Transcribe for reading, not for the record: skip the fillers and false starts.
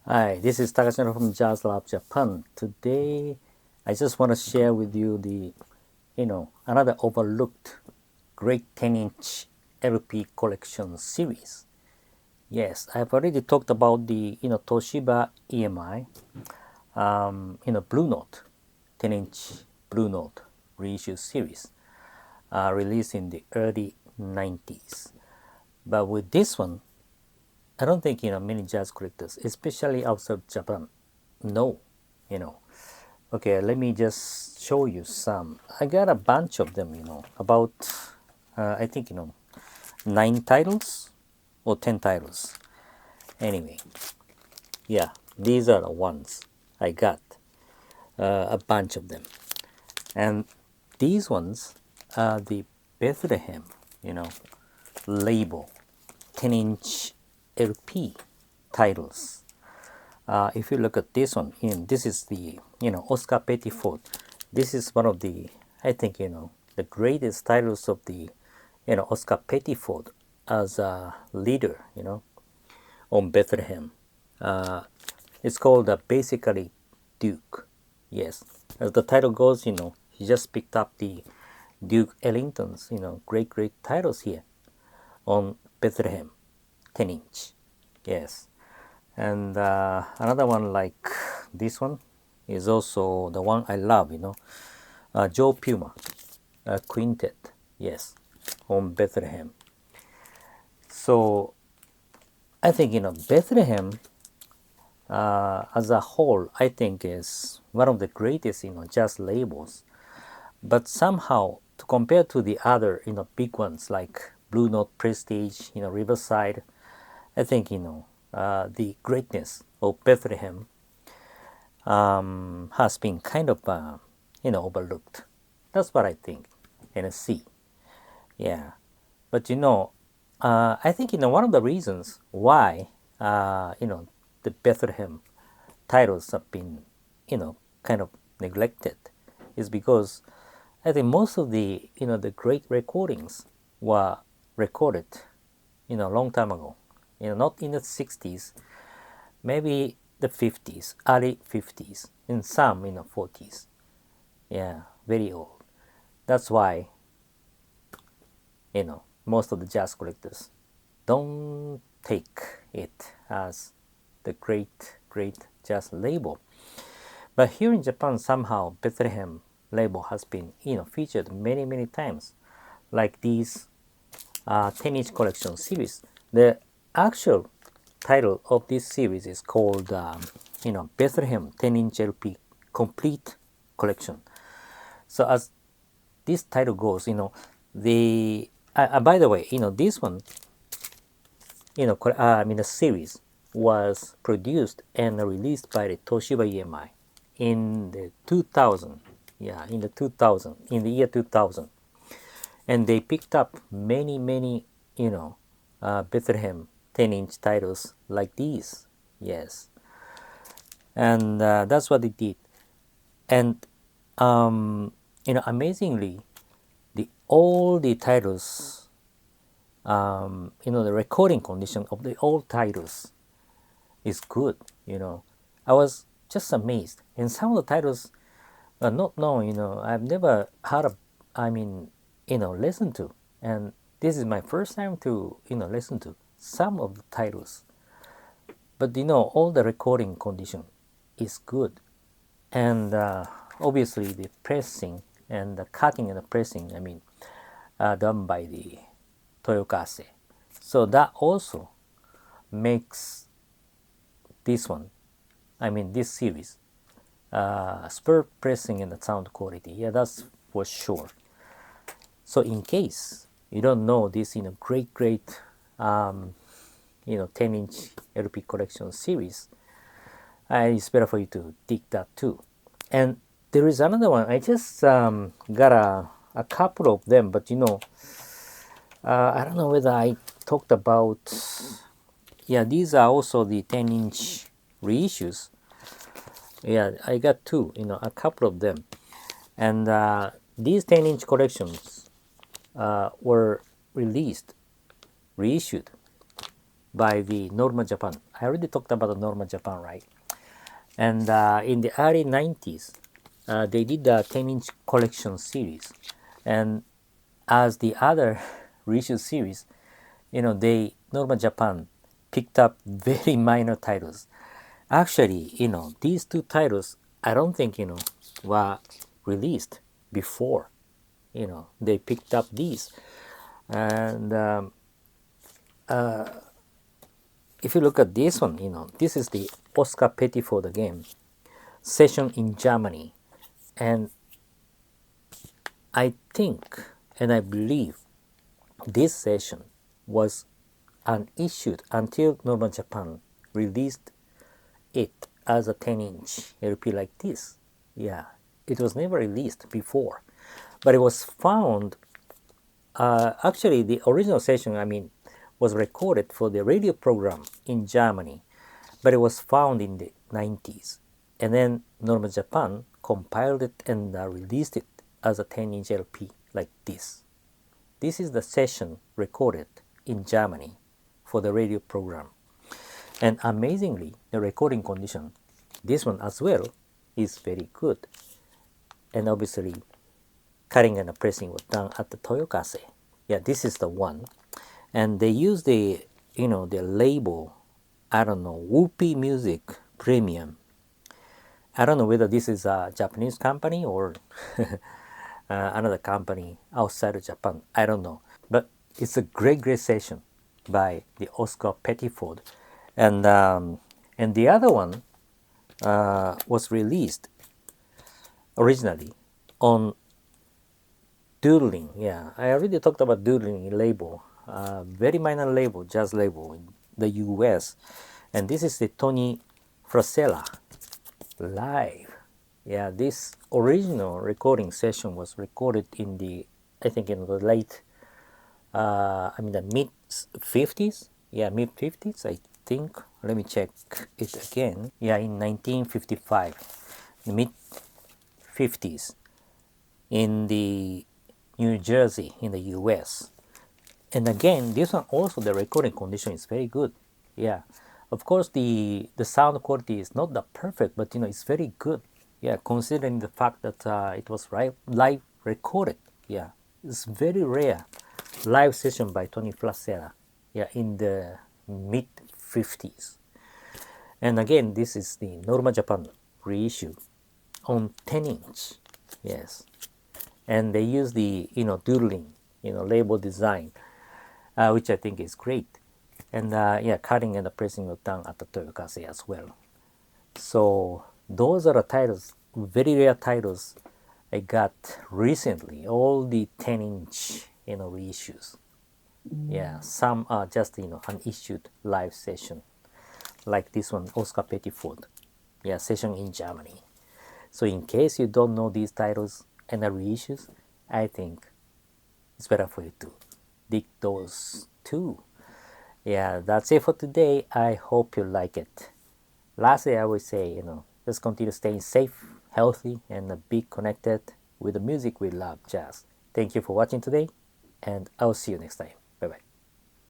Hi, this is Takashino from Jazz Lab Japan. Today, I just want to share with you another overlooked great 10-inch LP collection series. Yes, I've already talked about the, Toshiba EMI, Blue Note, 10-inch Blue Note reissue series, released in the early 90s. But with this one, I don't think many jazz collectors, especially outside Japan, know. You know, okay. Let me just show you some. I got a bunch of them. About I think 9 titles or 10 titles. Anyway, yeah, these are the ones I got. A bunch of them, and these ones are the Bethlehem, label, 10-inch LP titles. If you look at this one, this is the Oscar Pettiford. This is one of the, I think, the greatest titles of the Oscar Pettiford as a leader on Bethlehem. It's called basically Duke. Yes, as the title goes, he just picked up the Duke Ellington's great titles here on Bethlehem 10-inch. Yes. And another one like this one is also the one I love, Joe Puma Quintet, yes, on Bethlehem. So I think, Bethlehem as a whole, I think is one of the greatest, jazz labels. But somehow, to compare to the other, big ones like Blue Note Prestige, Riverside, I think, the greatness of Bethlehem has been kind of, overlooked. That's what I think and see. Yeah. But, I think, one of the reasons why, the Bethlehem titles have been, kind of neglected is because I think most of the, the great recordings were recorded, a long time ago. Not in the 60s, maybe the 50s, early 50s, and some in the 40s. Yeah, very old. That's why, most of the jazz collectors don't take it as the great jazz label. But here in Japan, somehow Bethlehem label has been, featured many times, like these 10-inch collection series. The actual title of this series is called, Bethlehem 10-inch LP Complete Collection. So as this title goes, the by the way, this one, the series was produced and released by the Toshiba EMI in the 2000. Yeah, in the year 2000, and they picked up many, Bethlehem 10-inch titles like these. Yes, and that's what they did. And amazingly, all the titles, the recording condition of the old titles is good. I was just amazed, and some of the titles are not known. I've never heard of. Listen to, and this is my first time to listen to some of the titles. But all the recording condition is good, and obviously the pressing and the cutting and the pressing, done by the Toyo kasei. So that also makes this one, this series, spur pressing and the sound quality. Yeah, that's for sure. So in case you don't know this, great 10-inch LP collection series, it's better for you to dig that too. And there is another one. I just got a couple of them, but I don't know whether I talked about. Yeah, these are also the 10-inch reissues. Yeah, I got two. A couple of them, and these 10-inch collections were reissued by the Norma Japan. I already talked about the Norma Japan, right? And in the early 90s, they did the 10-inch collection series. And as the other reissue series, Norma Japan picked up very minor titles. Actually, these two titles, I don't think, were released before. They picked up these. And if you look at this one, this is the Oscar Pettiford game, Session in Germany. And I think and I believe this session was unissued until Norma Japan released it as a 10-inch LP like this. Yeah, it was never released before, but it was found. Actually, the original session, was recorded for the radio program in Germany, but it was found in the 90s, and then Norma Japan compiled it and released it as a 10-inch LP like this. This is the session recorded in Germany for the radio program. And amazingly, the recording condition, this one as well, is very good. And obviously, cutting and pressing was done at the Toyo kasei. Yeah, this is the one. And they use the label, I don't know, Woopie Music Premium. I don't know whether this is a Japanese company or another company outside of Japan. I don't know. But it's a great session by the Oscar Pettiford. And the other one was released originally on Doodlin. Yeah, I already talked about Doodlin label. Very minor label, jazz label in the US. And this is the Tony Fruscella live. Yeah, this original recording session was recorded in the late, the mid 50s. Yeah, mid 50s, I think. Let me check it again. Yeah, in 1955, the mid 50s, in the New Jersey, in the US. And again, this one also, the recording condition is very good. Yeah, of course the sound quality is not that perfect, but it's very good. Yeah, considering the fact that it was live recorded. Yeah, it's very rare live session by Tony Fruscella. Yeah, in the mid 50s. And again, this is the Norma Japan reissue on 10-inch. Yes, and they use the doodling label design, which I think is great. And cutting and pressing was done at the Toyo kasei as well. So those are the titles, very rare titles I got recently. All the 10-inch reissues. Yeah, some are just unissued live session, like this one, Oscar Pettiford. Yeah, session in Germany. So in case you don't know these titles and the reissues, I think it's better for you to dig those too. Yeah, that's it for today. I hope you like it. Lastly, I would say, let's continue staying safe, healthy, and be connected with the music we love, jazz. Thank you for watching today, and I'll see you next time.